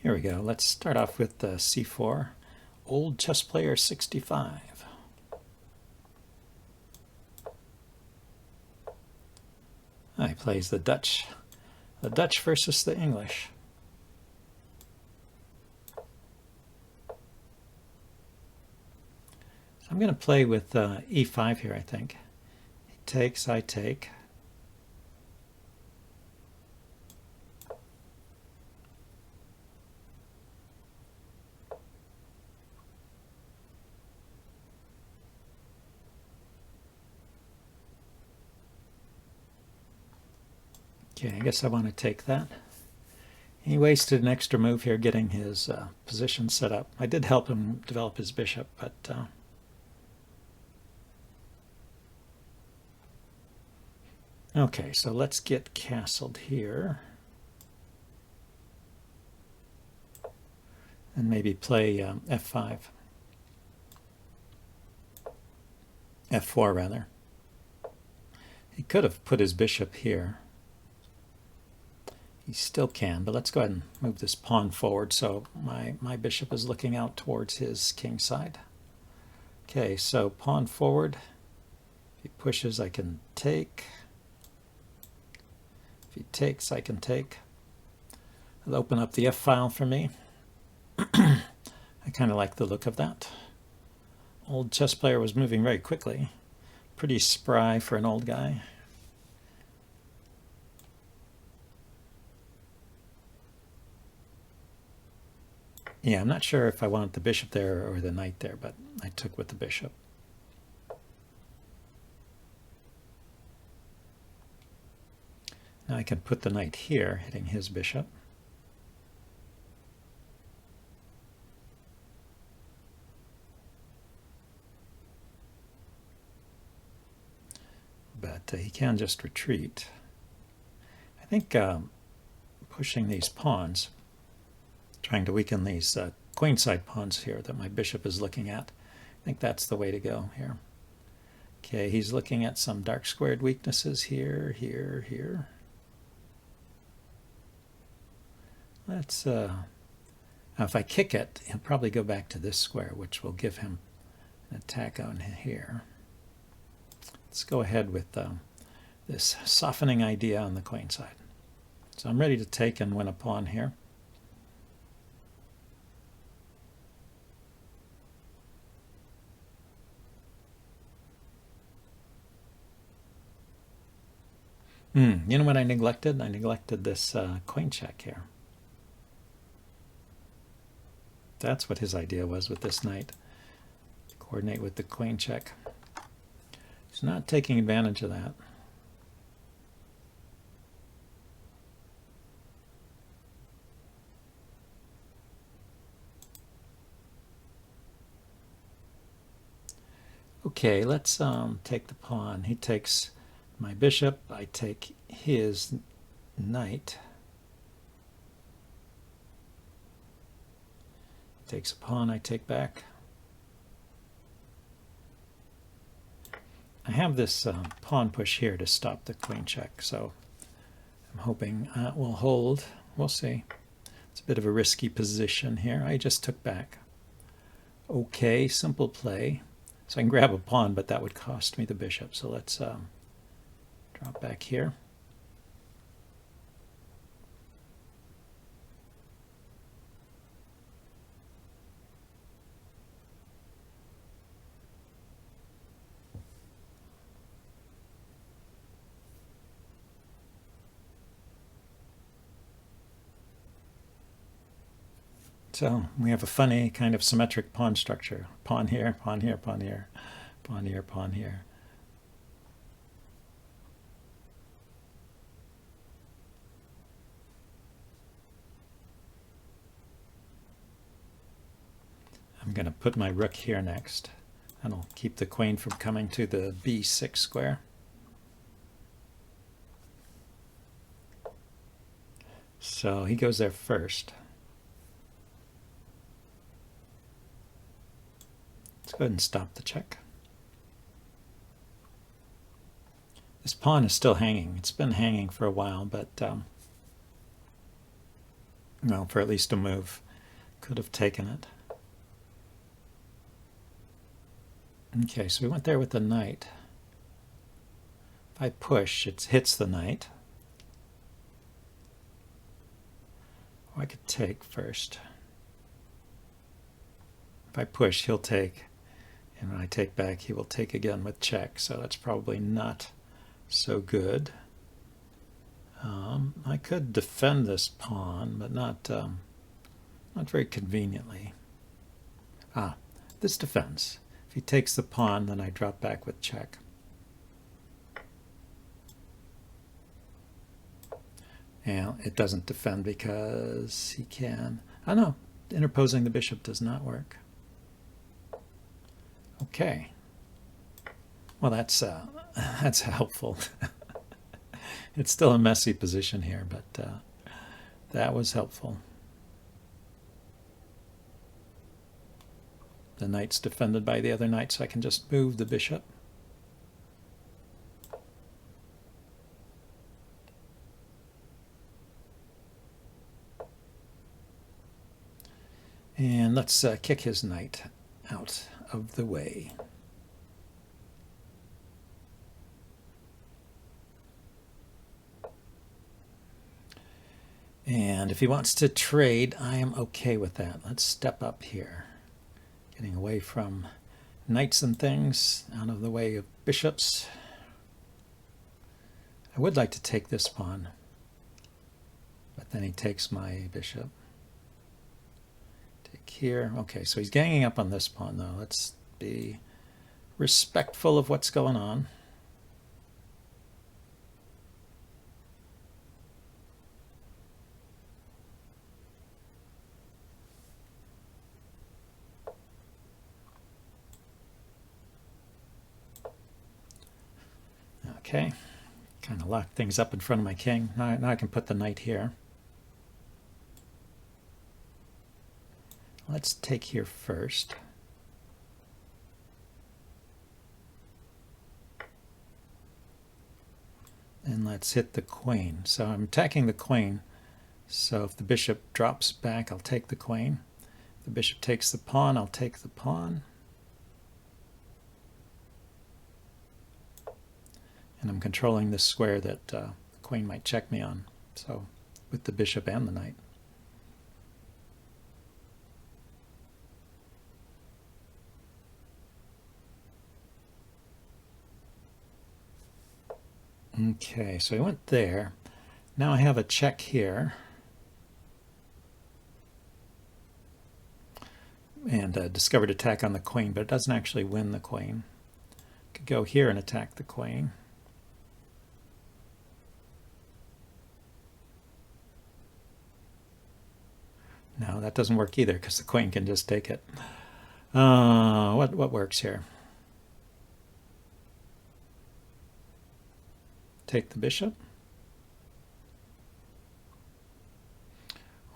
Here we go. Let's start off with c4. Old chess player 65. He plays the Dutch versus the English. So I'm going to play with e5 here, I think. He takes, I take. Okay, I guess I want to take that. He wasted an extra move here getting his position set up. I did help him develop his bishop, but okay, so let's get castled here. And maybe play f5. f4 rather. He could have put his bishop here. He still can, but let's go ahead and move this pawn forward so my bishop is looking out towards his king side. Okay, so pawn forward. If he pushes, I can take. If he takes, I can take. It'll open up the F file for me. I kind of like the look of that. Old chess player was moving very quickly. Pretty spry for an old guy. Yeah, I'm not sure if I wanted the bishop there or the knight there, but I took with the bishop. Now I can put the knight here, hitting his bishop. But he can just retreat. I think pushing these pawns, trying to weaken these queenside pawns here that my bishop is looking at, I think that's the way to go here. Okay, he's looking at some dark squared weaknesses here, here, here. Let's, now if I kick it, he'll probably go back to this square, which will give him an attack on here. Let's go ahead with this softening idea on the queen side. So I'm ready to take and win a pawn here. You know what I neglected? I neglected this queen check here. That's what his idea was with this knight. Coordinate with the queen check. He's not taking advantage of that. Okay, let's take the pawn. He takes my bishop. I take his knight. He takes a pawn. I take back. I have this pawn push here to stop the queen check, so I'm hoping it will hold. We'll see. It's a bit of a risky position here. I just took back. Okay, simple play. So I can grab a pawn, but that would cost me the bishop. So let's drop back here. So we have a funny kind of symmetric pawn structure. Pawn here, pawn here, pawn here, pawn here, pawn here. I'm going to put my rook here next. That'll keep the queen from coming to the b6 square. So he goes there first. Let's go ahead and stop the check. This pawn is still hanging. It's been hanging for a while, but Well, for at least a move. Could have taken it. Okay, so we went there with the knight. If I push, it hits the knight. Or I could take first. If I push, he'll take. And when I take back, he will take again with check. So that's probably not so good. I could defend this pawn, but not very conveniently. This defends. If he takes the pawn, then I drop back with check. And it doesn't defend because he can. Oh no, interposing the bishop does not work. Okay. Well, that's helpful. It's still a messy position here, but that was helpful. The knight's defended by the other knight, so I can just move the bishop. And let's kick his knight out of the way. And if he wants to trade, I am okay with that. Let's step up here. Getting away from knights and things, out of the way of bishops. I would like to take this pawn, but then he takes my bishop. Take here. Okay, so he's ganging up on this pawn, though. Let's be respectful of what's going on. Okay, kind of lock things up in front of my king. Now I can put the knight here. Let's take here first. And let's hit the queen. So I'm attacking the queen. So if the bishop drops back, I'll take the queen. If the bishop takes the pawn, I'll take the pawn. And I'm controlling this square that the queen might check me on. So with the bishop and the knight. Okay, so I went there. Now I have a check here. And a discovered attack on the queen, but it doesn't actually win the queen. Could go here and attack the queen. No, that doesn't work either because the queen can just take it. What works here? Take the bishop?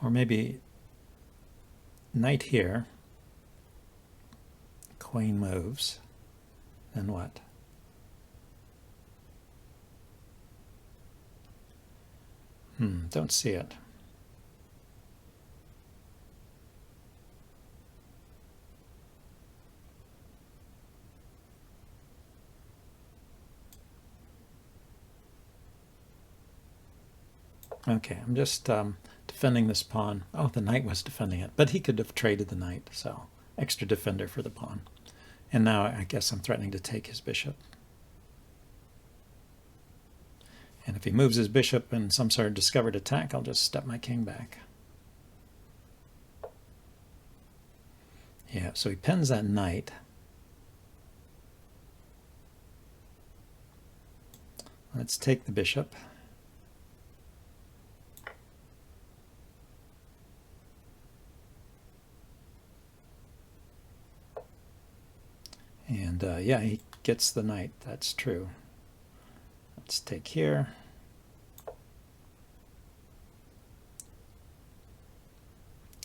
Or maybe knight here. Queen moves. Then what? Don't see it. Okay, I'm just defending this pawn. Oh, the knight was defending it, but he could have traded the knight, so extra defender for the pawn. And now I guess I'm threatening to take his bishop. And if he moves his bishop in some sort of discovered attack, I'll just step my king back. Yeah, so he pins that knight. Let's take the bishop. And yeah, he gets the knight. That's true. Let's take here.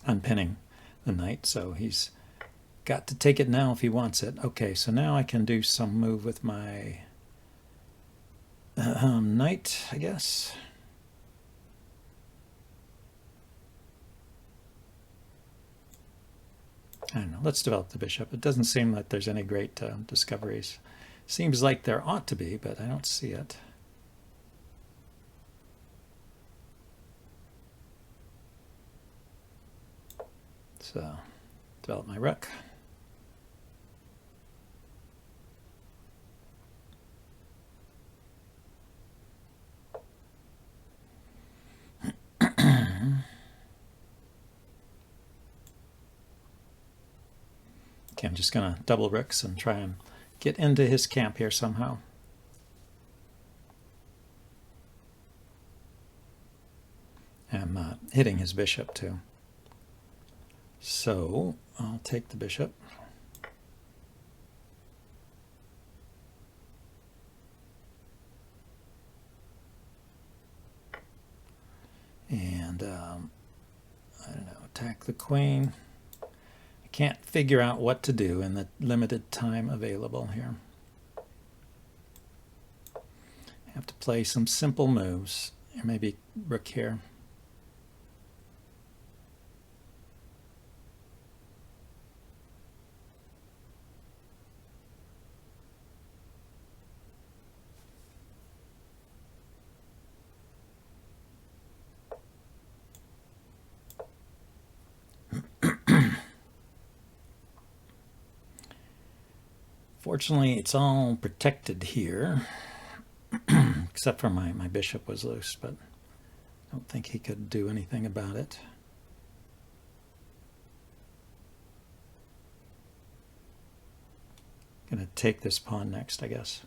I'm pinning the knight, so he's got to take it now if he wants it. Okay, so now I can do some move with my knight, I guess. I don't know. Let's develop the bishop. It doesn't seem like there's any great discoveries. Seems like there ought to be, but I don't see it. So, develop my rook. Okay, I'm just going to double rooks and try and get into his camp here somehow. I'm hitting his bishop too. So I'll take the bishop. And I don't know, attack the queen. I can't figure out what to do in the limited time available here. I have to play some simple moves. Maybe rook here. Fortunately, it's all protected here, except for my bishop was loose, but I don't think he could do anything about it. Gonna take this pawn next, I guess.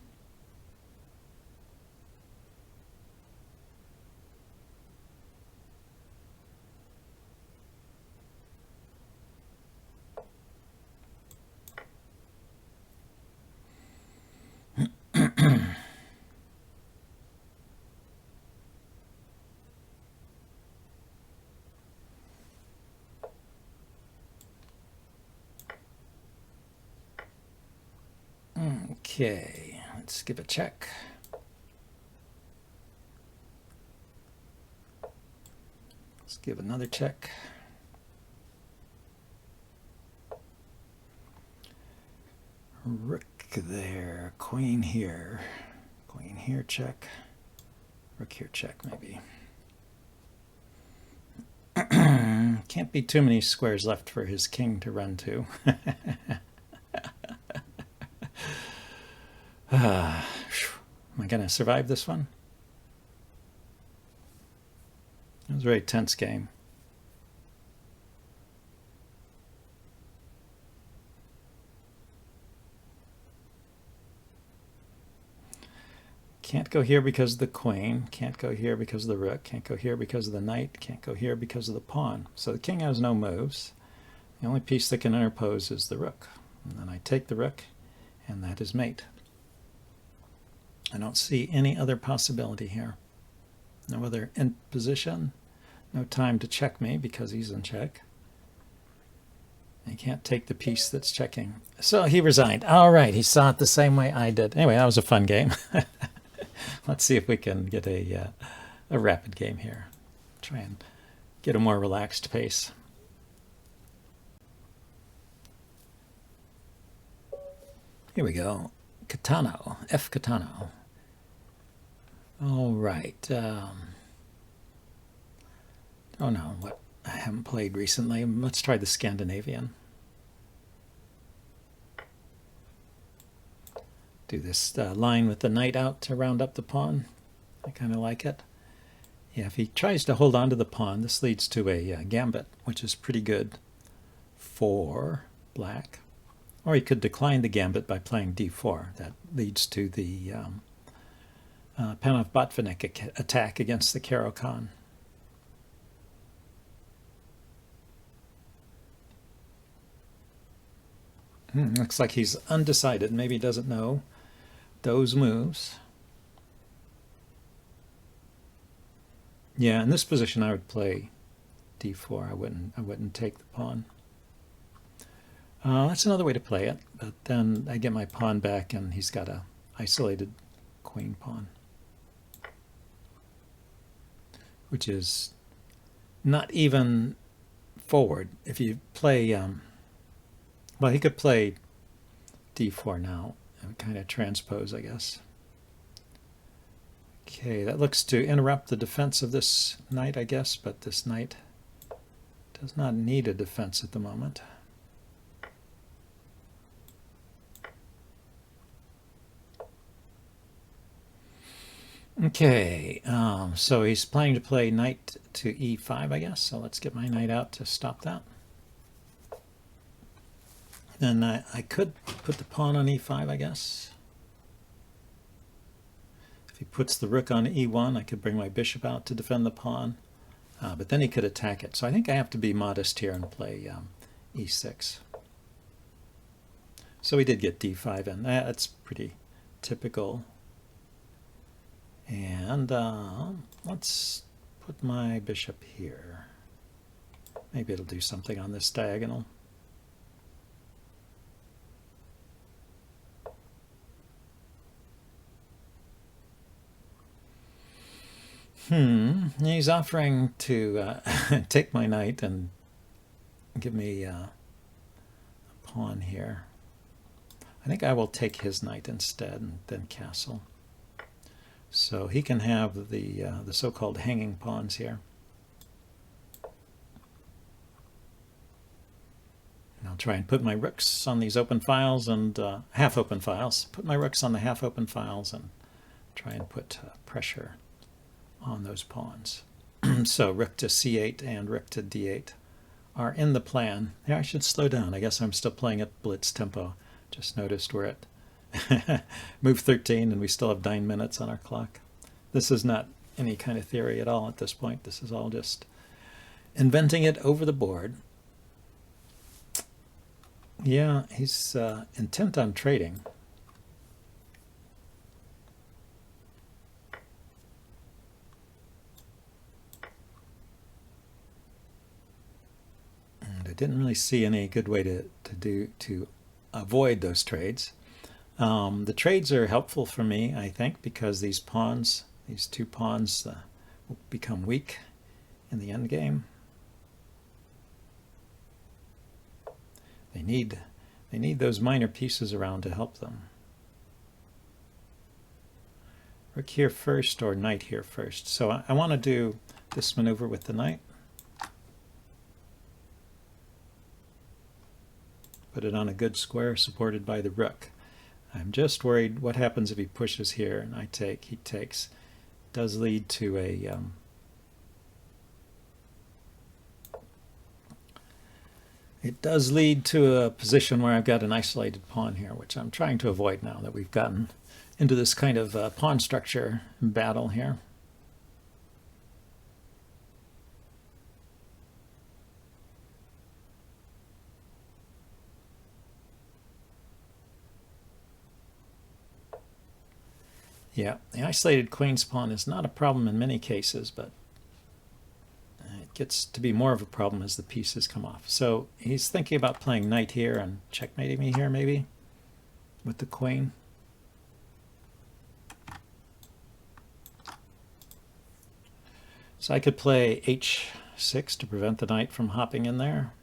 Okay, let's give a check. Let's give another check. Rook there, queen here, check. Rook here, check, maybe. Can't be too many squares left for his king to run to. Am I going to survive this one? It was a very tense game. Can't go here because of the queen, can't go here because of the rook, can't go here because of the knight, can't go here because of the pawn. So the king has no moves. The only piece that can interpose is the rook. And then I take the rook, and that is mate. I don't see any other possibility here. No other in position, no time to check me because he's in check. He can't take the piece that's checking. So he resigned. All right, he saw it the same way I did. Anyway, that was a fun game. Let's see if we can get a rapid game here. Try and get a more relaxed pace. Here we go. Catano, F Catano. All right. Oh no, what I haven't played recently. Let's try the Scandinavian. Do this line with the knight out to round up the pawn. I kind of like it. Yeah, if he tries to hold on to the pawn, this leads to a gambit, which is pretty good for black. Or he could decline the gambit by playing d4. That leads to the Panov-Botvinnik attack against the Caro-Kann. Looks like he's undecided. Maybe he doesn't know those moves. Yeah, in this position I would play d4. I wouldn't take the pawn. That's another way to play it, but then I get my pawn back and he's got a isolated queen pawn, which is not even forward. If you play Well, he could play d4 now and kind of transpose, I guess. Okay, that looks to interrupt the defense of this knight, I guess, but this knight does not need a defense at the moment. Okay, so he's planning to play knight to e5, I guess, so let's get my knight out to stop that. Then I could put the pawn on e5, I guess. If he puts the rook on e1, I could bring my bishop out to defend the pawn, but then he could attack it. So I think I have to be modest here and play e6. So we did get d5 in. That's pretty typical. And let's put my bishop here. Maybe it'll do something on this diagonal. He's offering to take my knight and give me a pawn here. I think I will take his knight instead and then castle. So he can have the so-called hanging pawns here. And I'll try and put my rooks on these open files and half-open files. Put my rooks on the half-open files and try and put pressure on those pawns. So rook to c8 and rook to d8 are in the plan. Yeah, I should slow down. I guess I'm still playing at blitz tempo. Just noticed we're at move 13 and we still have 9 minutes on our clock. This is not any kind of theory at all at this point. This is all just inventing it over the board. Yeah, he's intent on trading. And I didn't really see any good way to avoid those trades. The trades are helpful for me, I think, because these pawns, these two pawns, will become weak in the endgame. They need those minor pieces around to help them. Rook here first or knight here first. So I want to do this maneuver with the knight. Put it on a good square supported by the rook. I'm just worried what happens if he pushes here and I take, he takes. It does lead to a position where I've got an isolated pawn here, which I'm trying to avoid now that we've gotten into this kind of pawn structure battle here. Yeah, the isolated queen's pawn is not a problem in many cases, but it gets to be more of a problem as the pieces come off. So he's thinking about playing knight here and checkmating me here maybe with the queen. So I could play h6 to prevent the knight from hopping in there.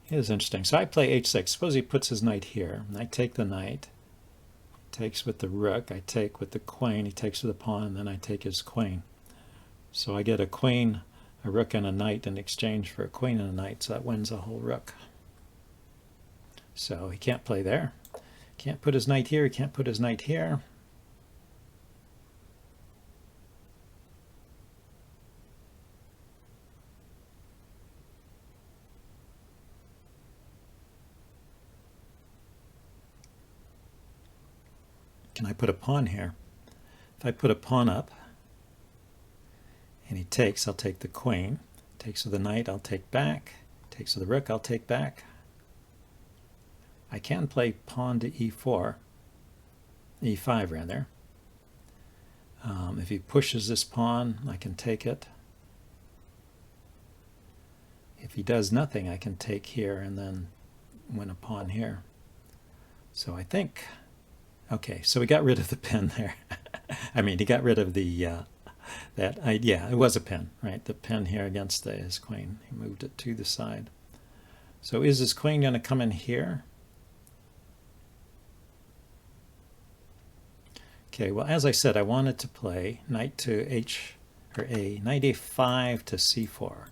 It is interesting. So I play h6. Suppose he puts his knight here. And I take the knight. He takes with the rook. I take with the queen. He takes with the pawn, and then I take his queen. So I get a queen, a rook, and a knight in exchange for a queen and a knight. So that wins a whole rook. So he can't play there. Can't put his knight here. He can't put his knight here. Can I put a pawn here? If I put a pawn up and he takes, I'll take the queen. Takes with the knight, I'll take back. Takes with the rook, I'll take back. I can play pawn to e4, e5 rather. If he pushes this pawn, I can take it. If he does nothing, I can take here and then win a pawn here. So I think, okay, so we got rid of the pin there. I mean, he got rid of the Yeah, it was a pin, right? The pin here against his queen. He moved it to the side. So is his queen going to come in here? Okay, well, as I said, I wanted to play knight to knight a5 to c4.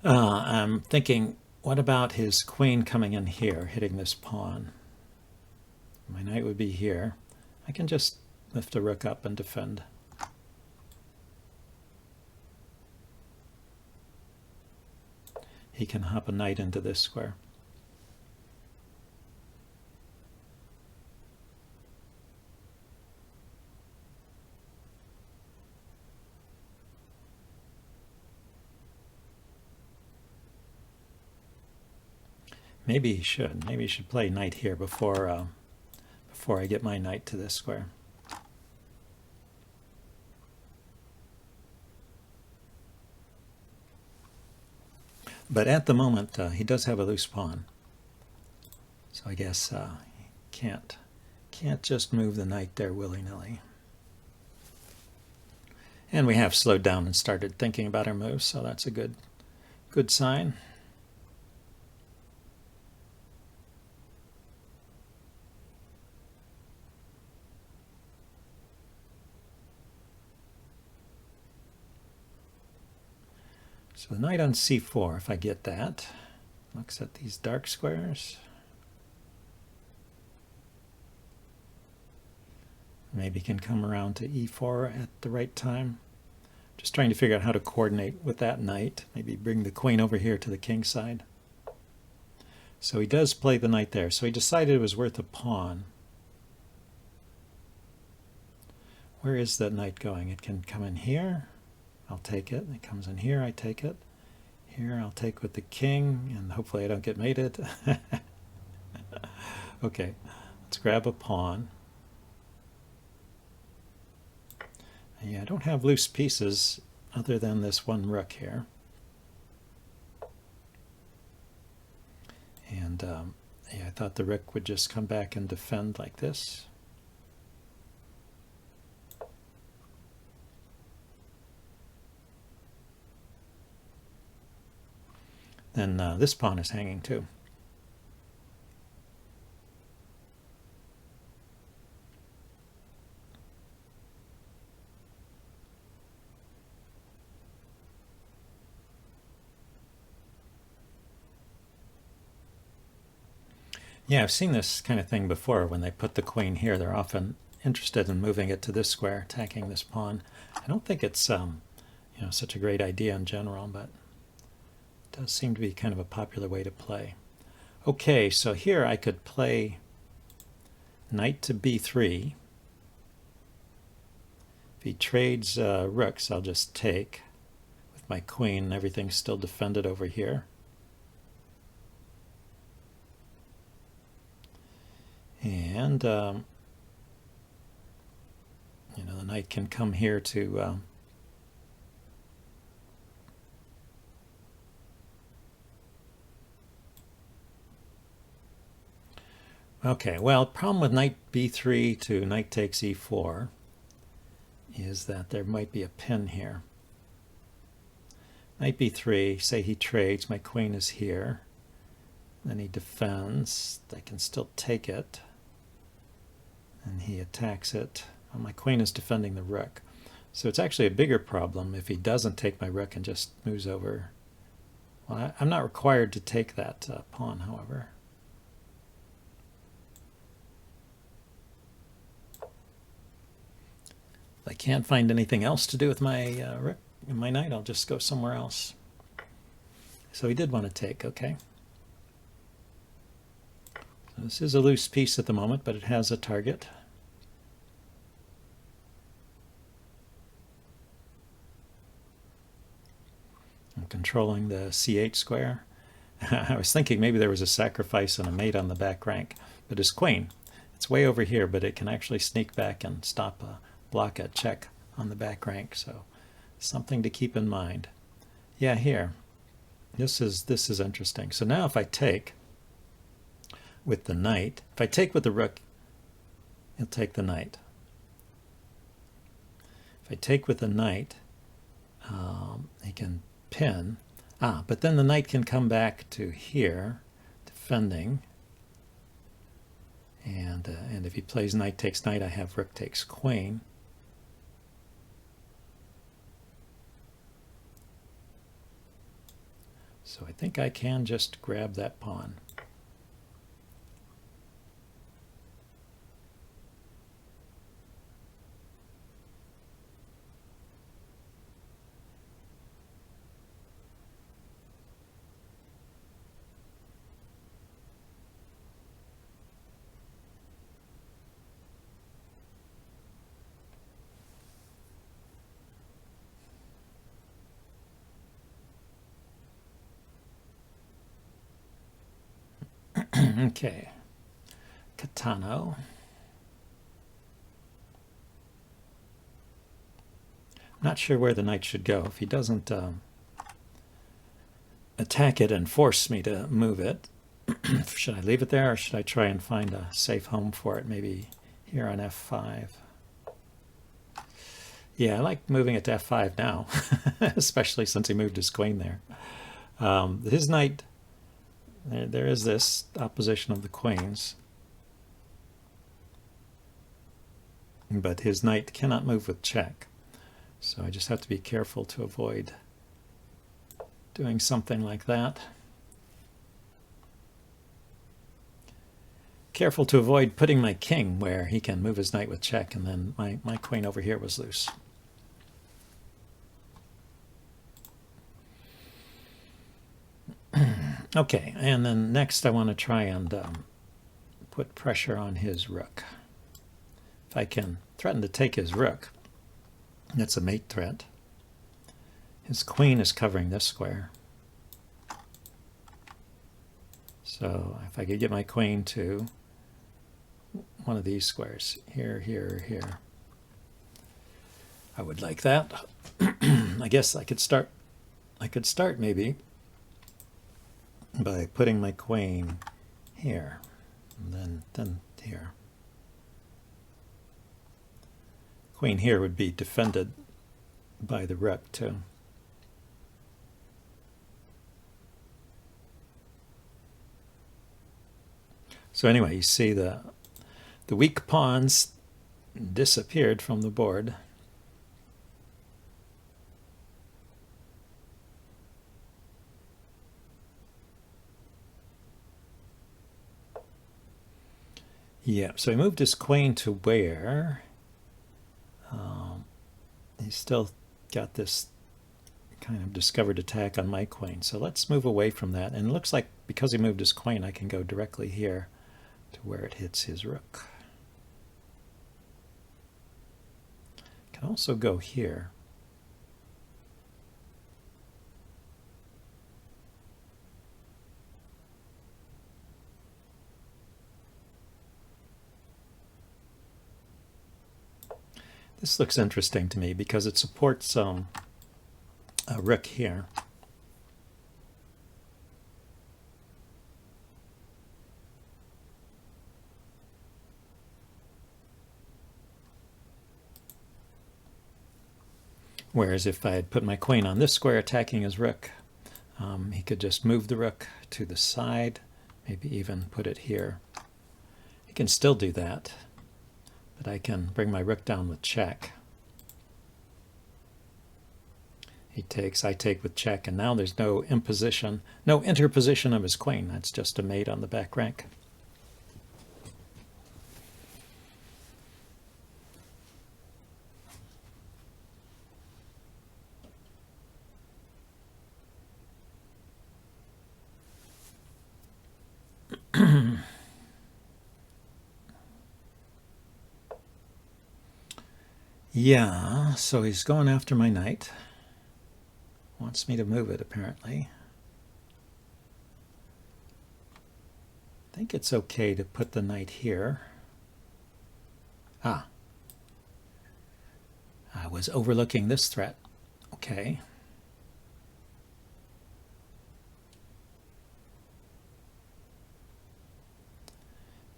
I'm thinking, what about his queen coming in here, hitting this pawn? My knight would be here. I can just lift the rook up and defend. He can hop a knight into this square. Maybe he should. Maybe he should play knight here before I get my knight to this square. But at the moment, he does have a loose pawn. So I guess he can't just move the knight there willy-nilly. And we have slowed down and started thinking about our moves, so that's a good sign. So the knight on c4, if I get that, looks at these dark squares. Maybe can come around to e4 at the right time. Just trying to figure out how to coordinate with that knight. Maybe bring the queen over here to the king side. So he does play the knight there. So he decided it was worth a pawn. Where is that knight going? It can come in here. I'll take it. It comes in here, I take it. Here I'll take with the king, and hopefully I don't get mated. Okay, let's grab a pawn. Yeah, I don't have loose pieces other than this one rook here. And yeah, I thought the rook would just come back and defend like this. Then this pawn is hanging too. Yeah, I've seen this kind of thing before. When they put the queen here, they're often interested in moving it to this square, attacking this pawn. I don't think it's such a great idea in general, but it does seem to be kind of a popular way to play. Okay, so here I could play knight to b3. If he trades rooks, I'll just take with my queen. Everything's still defended over here. And the knight can come here to okay, well, problem with knight b3 to knight takes e4 is that there might be a pin here. Knight b3, say he trades, my queen is here. Then he defends. I can still take it. And he attacks it. Well, my queen is defending the rook. So it's actually a bigger problem if he doesn't take my rook and just moves over. Well, I'm not required to take that pawn, however. If I can't find anything else to do with my rook and my knight, I'll just go somewhere else. So he did want to take, okay. So this is a loose piece at the moment, but it has a target. I'm controlling the c8 square. I was thinking maybe there was a sacrifice and a mate on the back rank, but his queen, it's way over here, but it can actually sneak back and block a check on the back rank, so something to keep in mind. Yeah, here. This is interesting. So now if I take with the knight, if I take with the rook, he'll take the knight. If I take with the knight, he can pin. But then the knight can come back to here, defending. And if he plays knight takes knight, I have rook takes queen. So I think I can just grab that pawn. Okay, Catano. I'm not sure where the knight should go. If he doesn't attack it and force me to move it, should I leave it there or should I try and find a safe home for it? Maybe here on f5. Yeah, I like moving it to f5 now, especially since he moved his queen there. His knight, there is this opposition of the queens, but his knight cannot move with check. So I just have to be careful to avoid doing something like that. Careful to avoid putting my king where he can move his knight with check, and then my queen over here was loose. Okay, and then next I want to try and put pressure on his rook. If I can threaten to take his rook, that's a mate threat. His queen is covering this square. So if I could get my queen to one of these squares, here, here, here, I would like that. I guess I could start maybe by putting my queen here, and then here. Queen here would be defended by the rook too. So anyway, you see the weak pawns disappeared from the board. Yeah, so he moved his queen to where? He's still got this kind of discovered attack on my queen. So let's move away from that. And it looks like because he moved his queen, I can go directly here to where it hits his rook. Can also go here. This looks interesting to me because it supports a rook here. Whereas if I had put my queen on this square attacking his rook, he could just move the rook to the side, maybe even put it here. He can still do that, but I can bring my rook down with check. He takes, I take with check, and now there's no imposition, no interposition of his queen. That's just a mate on the back rank. Yeah, so he's going after my knight. Wants me to move it, apparently. I think it's okay to put the knight here. I was overlooking this threat. Okay.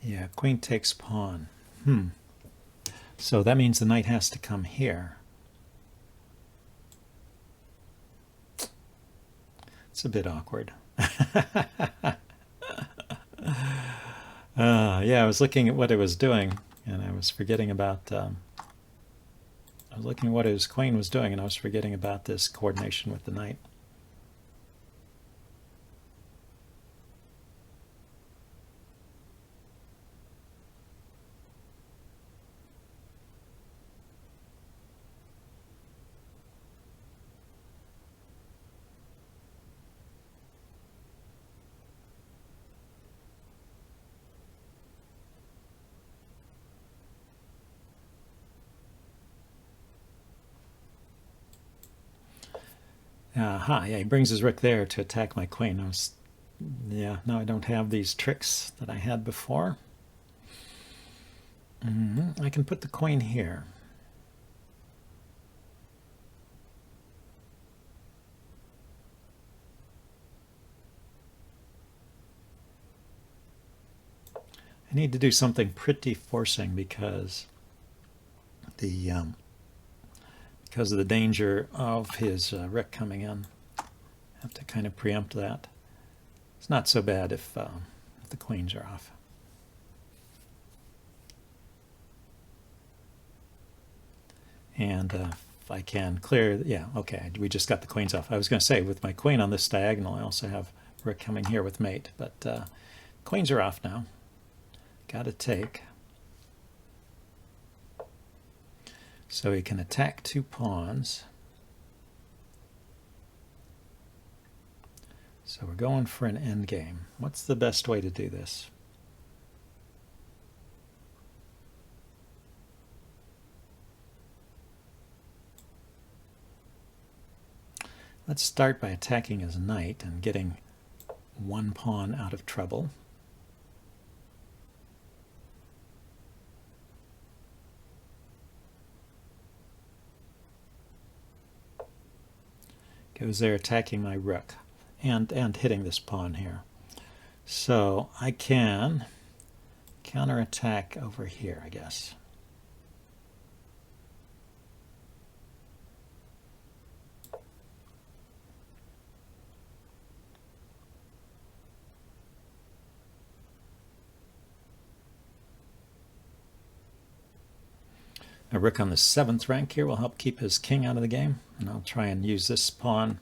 Yeah, queen takes pawn. So that means the knight has to come here. It's a bit awkward. Yeah, I was looking at what it was doing, and I was forgetting about. I was looking at what his queen was doing, and I was forgetting about this coordination with the knight. Aha, yeah, he brings his rook there to attack my queen. Yeah, now I don't have these tricks that I had before. I can put the queen here. I need to do something pretty forcing because of the danger of his rook coming in. I have to kind of preempt that. It's not so bad if the queens are off. And if I can clear, yeah, okay, we just got the queens off. I was going to say, with my queen on this diagonal, I also have rook coming here with mate, but queens are off now. Got to take. So he can attack 2 pawns. So we're going for an endgame. What's the best way to do this? Let's start by attacking his knight and getting 1 pawn out of trouble. Goes there attacking my rook and hitting this pawn here. So I can counterattack over here, I guess. A rook on the 7th rank here will help keep his king out of the game, and I'll try and use this pawn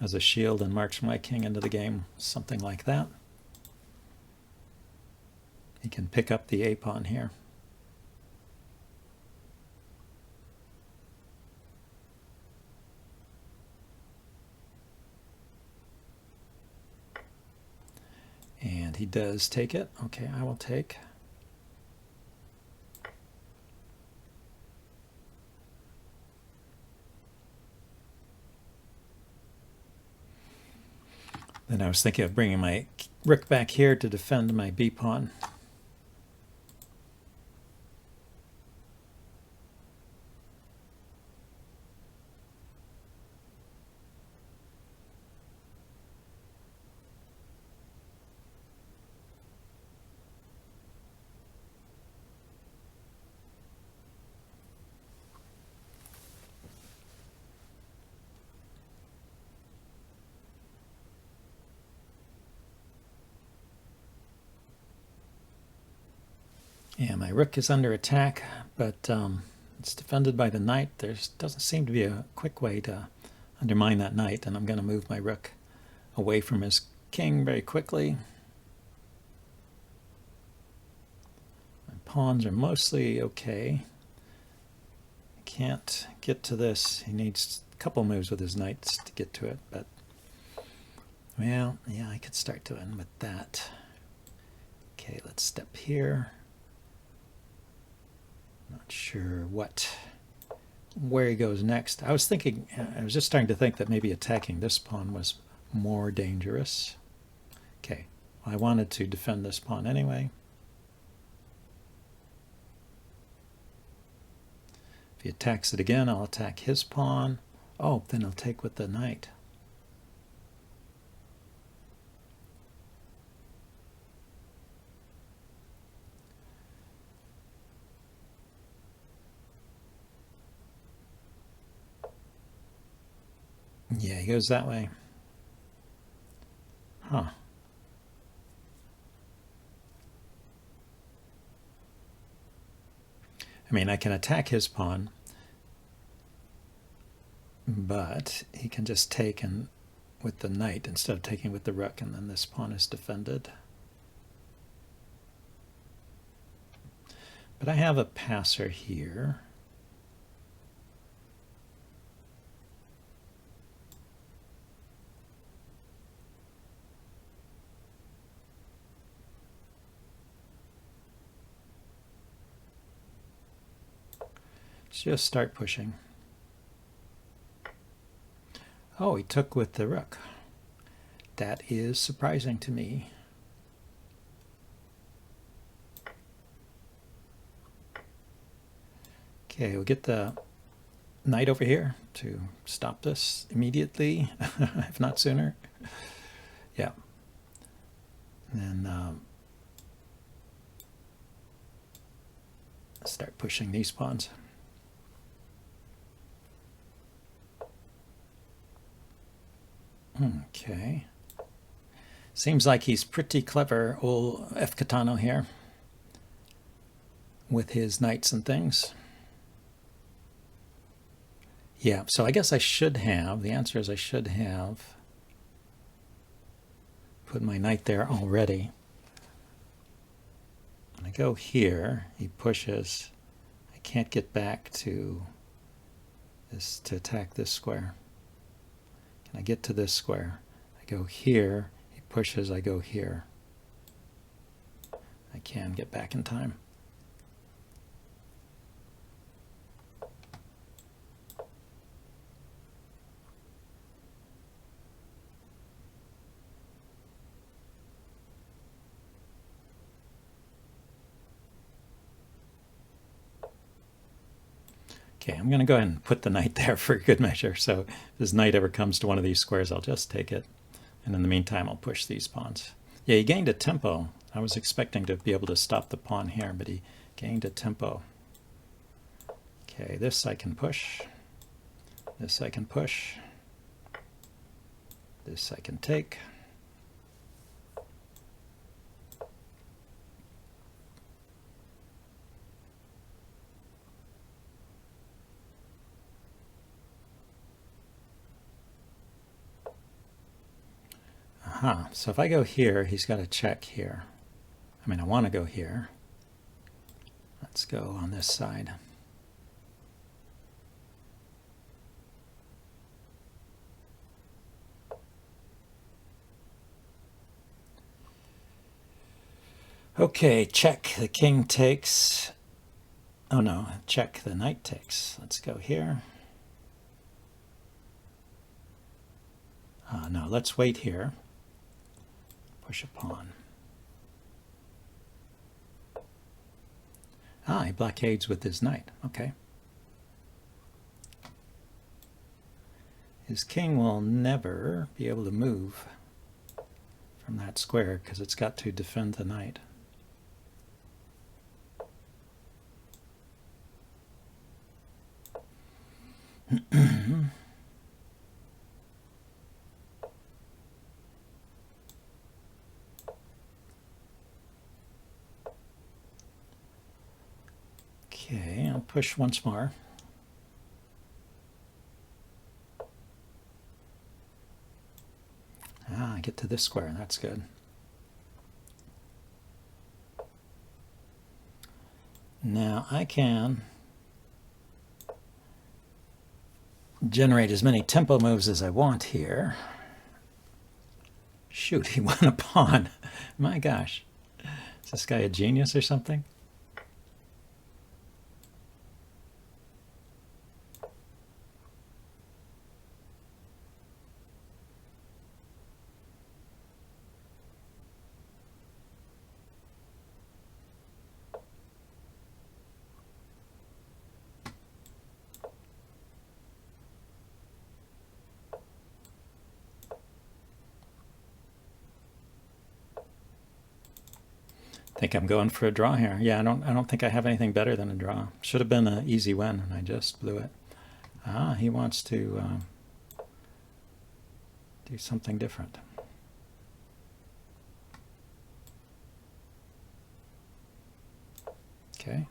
as a shield and march my king into the game, something like that. He can pick up the A pawn here. And he does take it. Okay, I will take. Then I was thinking of bringing my rook back here to defend my B pawn. Yeah, my rook is under attack, but it's defended by the knight. There doesn't seem to be a quick way to undermine that knight, and I'm going to move my rook away from his king very quickly. My pawns are mostly okay. I can't get to this. He needs a couple moves with his knights to get to it, but well, yeah, I could start doing with that. Okay, let's step here. Not sure where he goes next. I was just starting to think that maybe attacking this pawn was more dangerous. Okay, well, I wanted to defend this pawn anyway. If he attacks it again, I'll attack his pawn. Oh, then I'll take with the knight. Yeah, he goes that way. Huh. I mean, I can attack his pawn, but he can just take and with the knight instead of taking with the rook, and then this pawn is defended. But I have a passer here. Let's just start pushing. Oh, he took with the rook. That is surprising to me. Okay, we'll get the knight over here to stop this immediately, if not sooner. Yeah. And then start pushing these pawns. Okay. Seems like he's pretty clever, old F. Catano here, with his knights and things. Yeah, so I guess I should have, the answer is I should have put my knight there already. When I go here, he pushes. I can't get back to this to attack this square. Can I get to this square? I go here, he pushes, I go here. I can get back in time. Okay, I'm going to go ahead and put the knight there for good measure. So if this knight ever comes to one of these squares, I'll just take it. And in the meantime, I'll push these pawns. Yeah, he gained a tempo. I was expecting to be able to stop the pawn here, but he gained a tempo. Okay, this I can push. This I can push. This I can take. So if I go here, he's got a check here. I mean, I want to go here. Let's go on this side. Okay, check. The king takes. Oh no, check. The knight takes. Let's go here. No, let's wait here. Push a pawn. He blockades with his knight. Okay. His king will never be able to move from that square because it's got to defend the knight. Okay, I'll push once more. I get to this square. That's good. Now I can generate as many tempo moves as I want here. Shoot, he won a pawn. My gosh. Is this guy a genius or something? I think I'm going for a draw here. Yeah, I don't think I have anything better than a draw. Should have been an easy win, and I just blew it. He wants to do something different. Okay.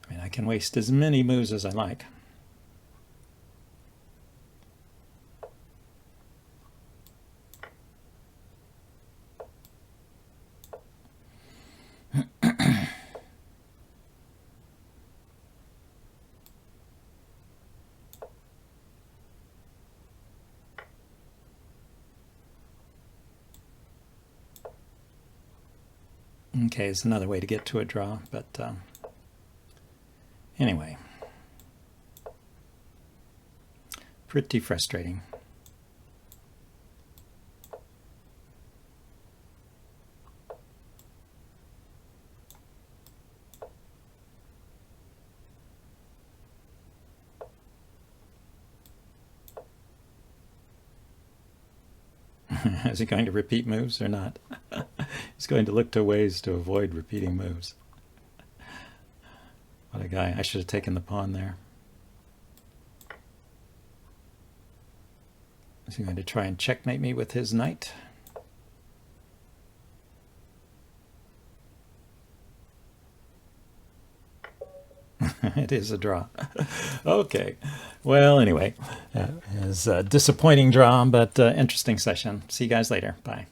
I mean, I can waste as many moves as I like. Okay, it's another way to get to a draw, but anyway, pretty frustrating. Is he going to repeat moves or not? He's going to look to ways to avoid repeating moves. What a guy. I should have taken the pawn there. Is he going to try and checkmate me with his knight? It is a draw. Okay. Well, anyway, it was a disappointing draw, but interesting session. See you guys later. Bye.